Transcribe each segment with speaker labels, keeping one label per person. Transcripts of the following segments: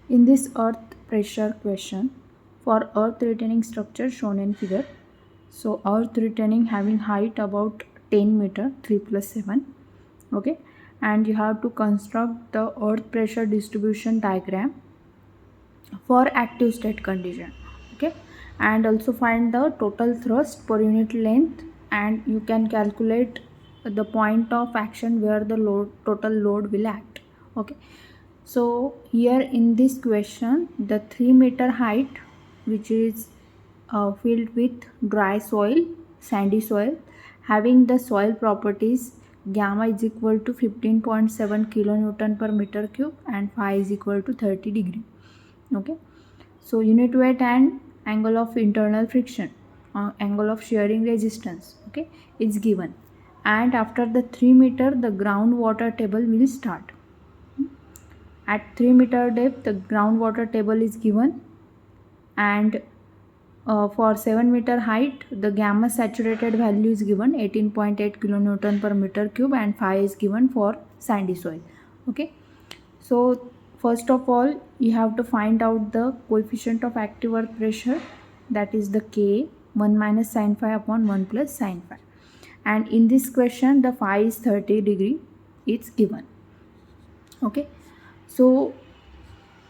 Speaker 1: In this earth pressure question, for earth retaining structure shown in figure, so earth retaining having height about 10 meter 3 plus 7, okay, and you have to construct the earth pressure distribution diagram for active state condition, okay, and also find the total thrust per unit length, and you can calculate the point of action where the total load will act, okay. So here in this question, the 3 meter height, which is filled with dry soil, sandy soil, having the soil properties gamma is equal to 15.7 kilonewton per meter cube and phi is equal to 30 degree. Okay. So unit weight and angle of internal friction, angle of shearing resistance, okay, is given. And after the 3 meter, the groundwater table will start. At 3 meter depth, the groundwater table is given, and for 7 meter height, the gamma saturated value is given 18.8 kilonewton per meter cube, and phi is given for sandy soil. Okay, so first of all, you have to find out the coefficient of active earth pressure, that is the K, 1 minus sin phi upon 1 plus sin phi. And in this question, the phi is 30 degree, it's given. Okay, so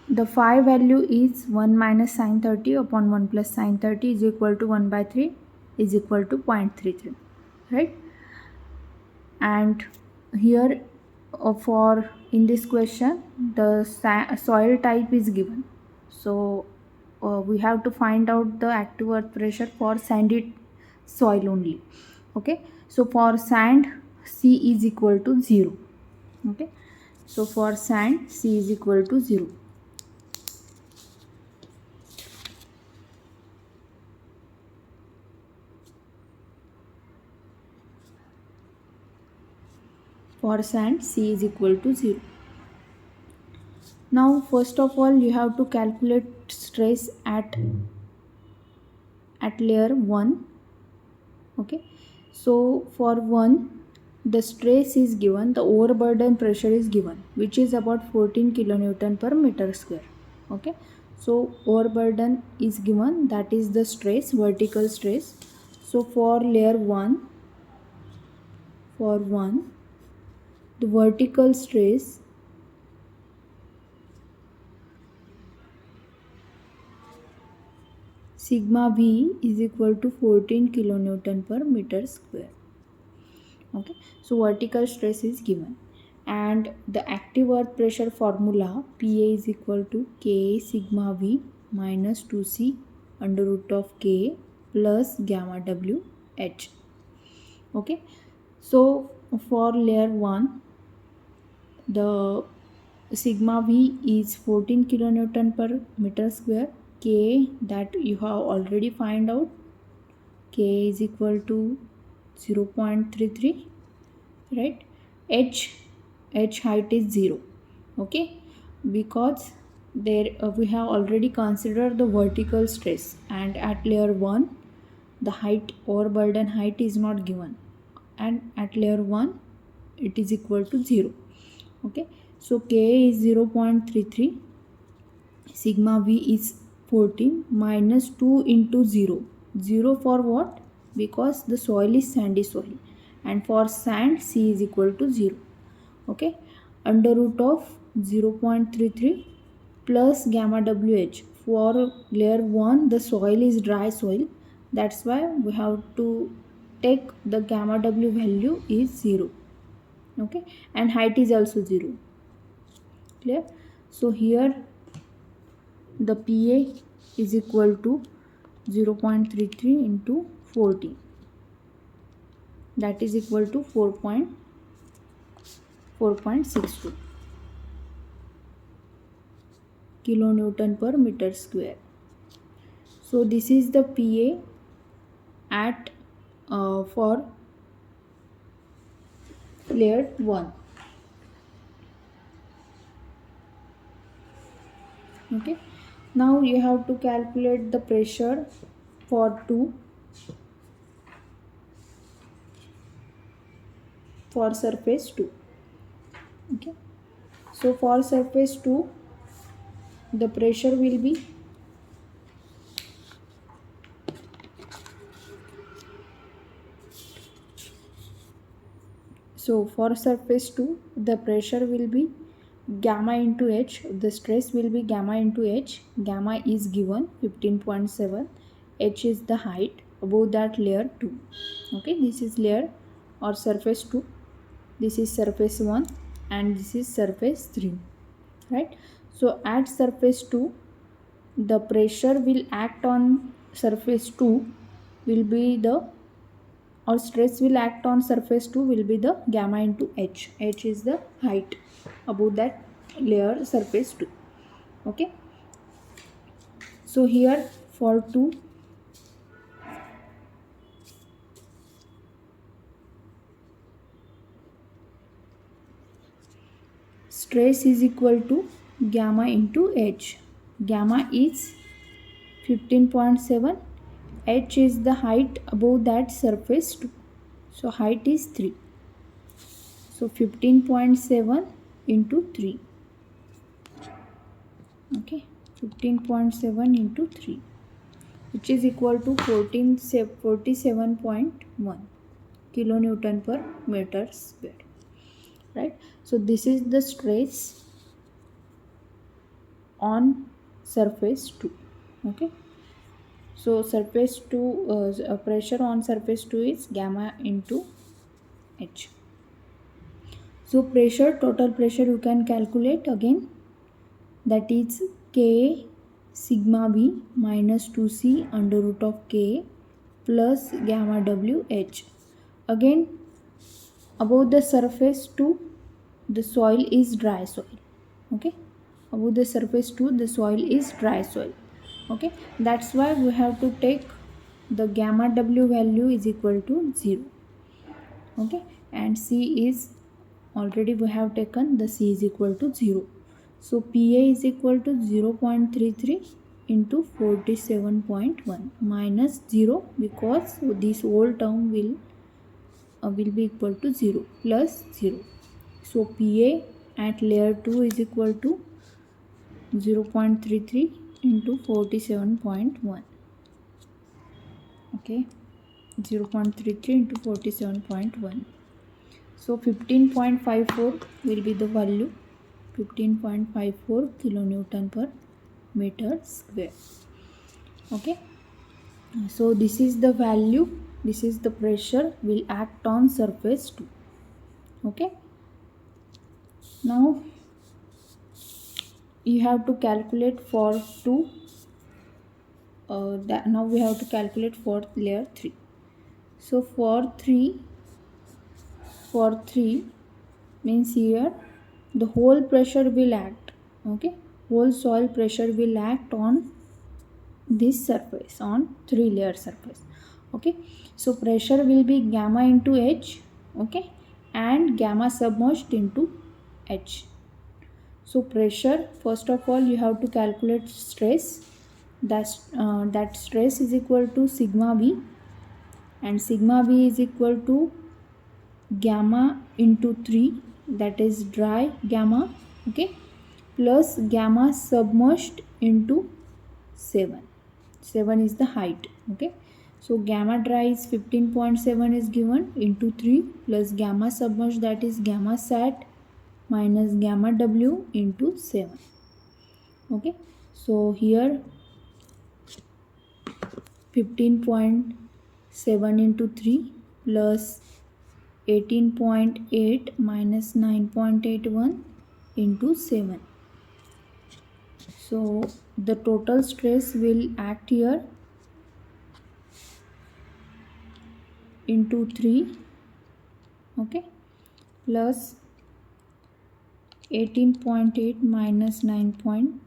Speaker 1: the phi value is 1 minus sin 30 upon 1 plus sin 30 is equal to 1 by 3 is equal to 0.33, right? And here for in this question, the soil type is given. So we have to find out the active earth pressure for sandy soil only. Okay, so for sand, C is equal to 0. Okay, so for sand, C is equal to 0. For sand, C is equal to 0. Now first of all, you have to calculate stress at layer 1. Okay, so for 1, the stress is given, the overburden pressure is given, which is about 14 kilonewton per meter square. Okay, so overburden is given, that is the stress, vertical stress. So for layer 1, the vertical stress sigma V is equal to 14 kilonewton per meter square. Okay, so vertical stress is given, and the active earth pressure formula PA is equal to K sigma V minus 2C under root of K plus gamma W H. Okay, so for layer 1, the sigma V is 14 kilonewton per meter square. K, that you have already find out, K is equal to 0.33, right? H height is 0. Okay, because there we have already considered the vertical stress, and at layer 1 the height or burden height is not given, and at layer 1 it is equal to 0. Okay, so K is 0.33, sigma V is 14 minus 2 into 0. 0 for what? Because the soil is sandy soil, and for sand C is equal to 0. Okay, under root of 0.33 plus gamma WH. For layer 1, the soil is dry soil, that's why we have to take the gamma W value is 0. Okay, and height is also 0. Clear? So here the PA is equal to 0.33 into 40, that is equal to 4.62 kilonewton per meter square. So this is the PA at for layer 1. Okay, now you have to calculate the pressure for 2, for surface 2. Okay, so for surface 2, the pressure will be so for surface 2 the pressure will be gamma into h, the stress will be gamma into h. Gamma is given 15.7, h is the height, above that layer 2. Okay, this is layer or surface 2, this is surface 1 and this is surface 3, right? So at surface 2 the pressure will act on surface 2 will be the, or stress will act on surface 2 will be the gamma into h. H is the height above that layer surface 2. Okay, so here for 2 stress is equal to gamma into h. Gamma is 15.7, h is the height above that surface 2, so height is 3, so 15.7 into 3. Okay, 15.7 into 3, which is equal to 47.1 kilonewton per meter square, right? So this is the stress on surface 2. Okay, so surface 2 pressure on surface 2 is gamma into h. So pressure, total pressure you can calculate again, that is K sigma B minus 2C under root of K plus gamma W H. Again above the surface 2 the soil is dry soil. Okay, above the surface 2 the soil is dry soil. Okay, that's why we have to take the gamma W value is equal to 0. Okay, and C is already we have taken the C is equal to 0. So PA is equal to 0.33 into 47.1 minus 0 because this whole term will be equal to 0 plus 0. So PA at layer 2 is equal to 0.33 into 47.1. Okay, 0.33 into 47.1. So 15.54 will be the value, 15.54 kilonewton per meter square. Okay, so this is the value, this is the pressure will act on surface 2. Okay, now you have to calculate for 2 that now we have to calculate for layer 3. So for 3 means here the whole pressure will act. Okay, whole soil pressure will act on this surface, on 3 layer surface. Okay, so pressure will be gamma into h. Okay, and gamma submerged into h. So pressure, first of all you have to calculate stress. That stress is equal to sigma b, and sigma b is equal to gamma into 3, that is dry gamma. Okay, plus gamma submerged into 7. 7 is the height. Okay, so gamma dry is 15.7 is given into 3 plus gamma submerged, that is gamma sat minus gamma w into 7. Okay, so here 15.7 into 3 plus 18.8 minus 9.81 into 7. So the total stress will act here into 3. Okay, plus 18.8 minus 9 point,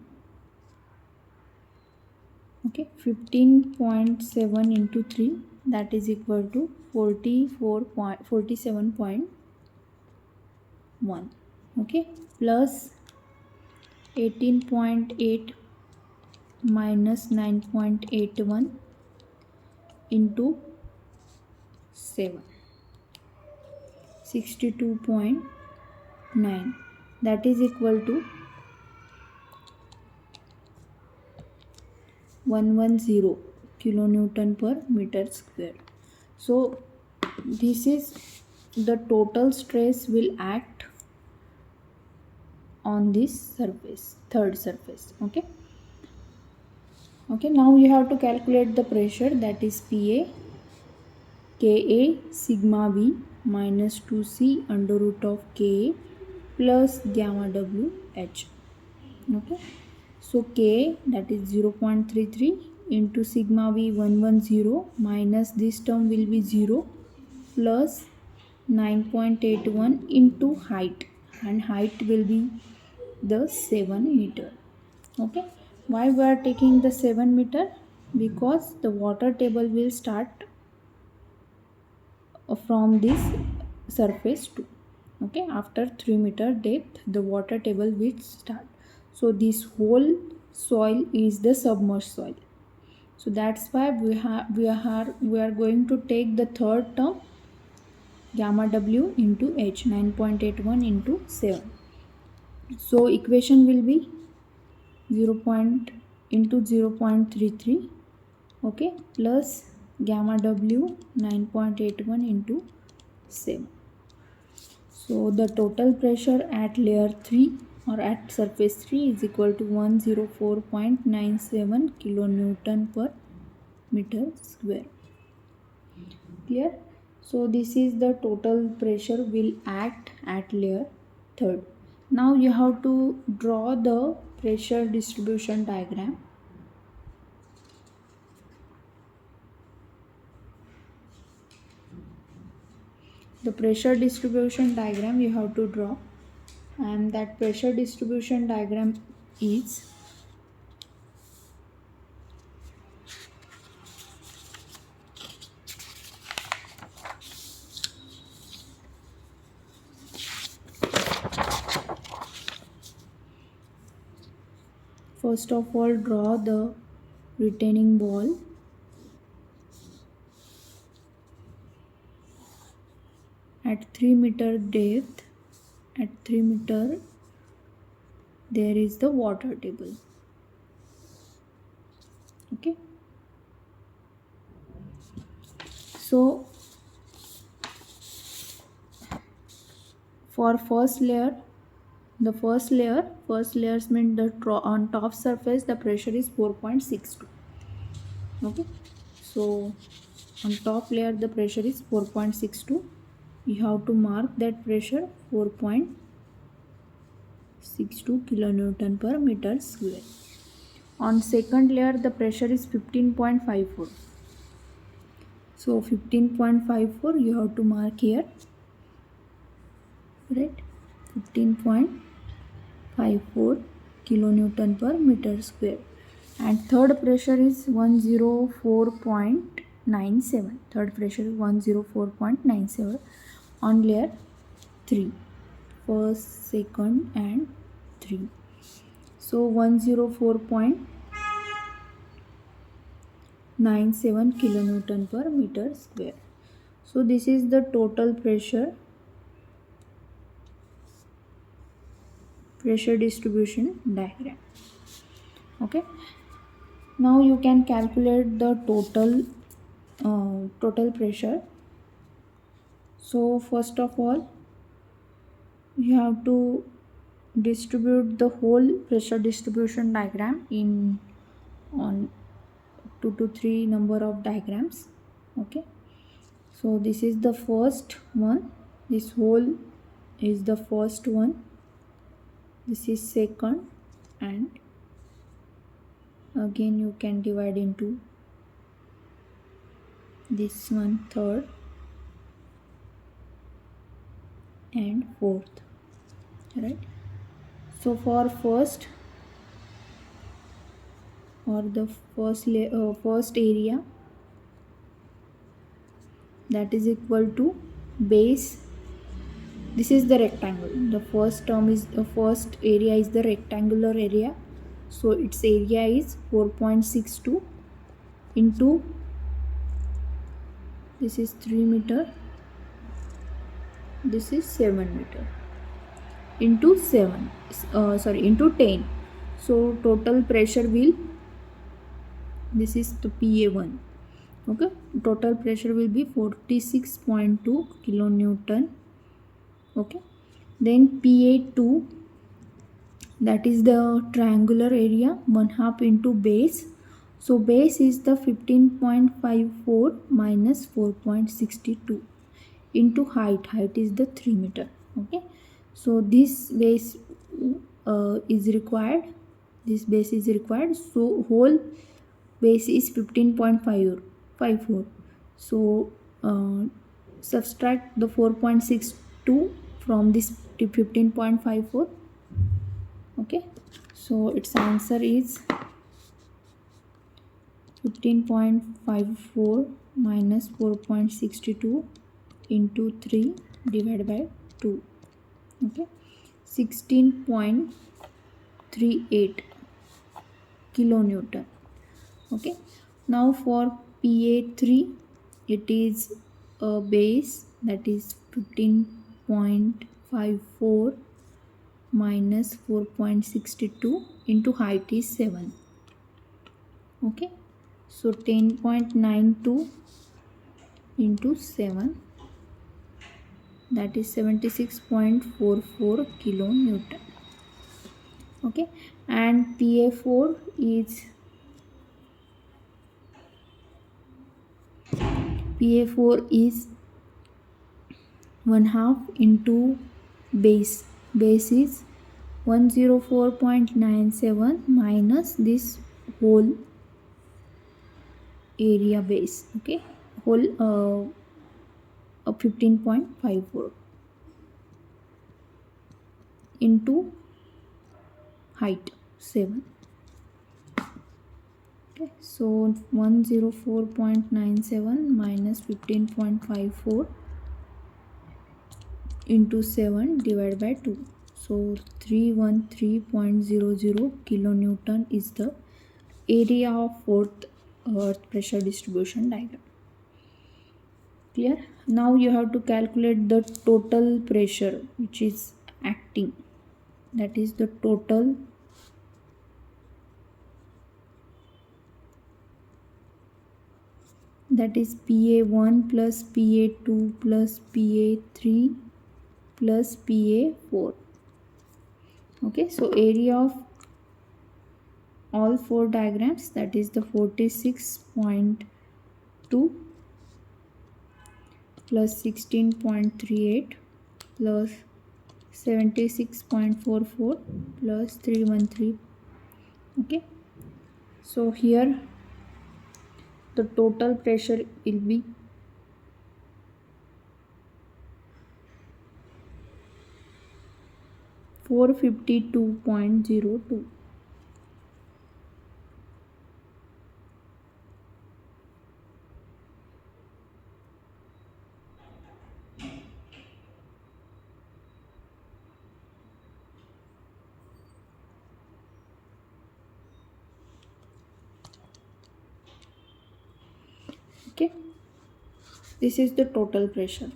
Speaker 1: okay, 15.7 into 3, that is equal to 47.1. Okay, plus 18.8 minus 9.81 into 7, 62.9, that is equal to 110 kilonewton per meter square. So this is the total stress will act on this surface, third surface. Okay, now you have to calculate the pressure, that is PA. Ka sigma V minus 2C under root of Ka plus gamma W H. Okay, so K, that is 0.33 into sigma V 110 minus this term will be 0 plus 9.81 into height, and height will be the 7 meter. Okay, why we are taking the 7 meter? Because the water table will start from this surface too. Okay, after 3 meter depth the water table will start. So this whole soil is the submerged soil. So that's why we are going to take the third term, gamma W into H, 9.81 into 7. So equation will be 0. Into 0.33, okay, plus gamma W 9.81 into 7. So the total pressure at layer 3 or at surface 3 is equal to 104.97 kilonewton per meter square. Clear? So this is the total pressure will act at layer 3rd. Now you have to draw the pressure distribution diagram. The pressure distribution diagram you have to draw, and that pressure distribution diagram is first of all draw the retaining wall. At 3 meter depth, at 3 meter there is the water table. Okay, so for first layer, the first layers mean the on top surface the pressure is 4.62. okay, so on top layer the pressure is 4.62. you have to mark that pressure 4.62 kilonewton per meter square. On second layer the pressure is 15.54. so 15.54 you have to mark here, right? 15.54 kilonewton per meter square. And third pressure is 104.97. Third pressure is 104.97 on layer 3, first, second and 3. So 104.97 kilonewton per meter square. So this is the total pressure distribution diagram. Okay, now you can calculate the total pressure. So first of all you have to distribute the whole pressure distribution diagram in on 2 to 3 number of diagrams. Okay, so this is the first one, this whole is the first one, this is second, and again you can divide into this one third and fourth, right? So for first or the first area, that is equal to base, this is the rectangle, the first term is the first area is the rectangular area, so its area is 4.62 into, this is 3 meter, this is 7 meter, into 7 into 10. So total pressure will This is the PA1. Okay, total pressure will be 46.2 kilonewton. Okay, then PA2, that is the triangular area, 1/2 into base. So base is the 15.54 minus 4.62 into height. Height is the 3 meter. Okay, so this base is required. This base is required. So whole base is 15.54. So subtract the 4.62 from this 15.54. Okay, so its answer is 15.54 minus 4.62 into 3 divided by 2. Okay, 16.38 kilonewton. Okay, now for PA3, it is a base, that is 15.54 minus 4.62 into height is 7. Okay, so 10.92 into 7, that is 76.44 kilonewton. Okay, and PA4 is 1/2 into base. Base is 104.97 minus this whole area base. Okay, whole 15.54 into height 7. Okay, so 104.97 minus 15.54 into 7 divided by 2. So 313.00 kilonewton is the area of fourth earth pressure distribution diagram. Clear? Now you have to calculate the total pressure which is acting. That is the total that is PA1 plus PA2 plus PA3 plus PA4. Okay, so area of all four diagrams, that is the 46.2 plus 16.38 plus 76.44 plus 313. Okay, so here the total pressure will be 452.02. Okay, this is the total pressure.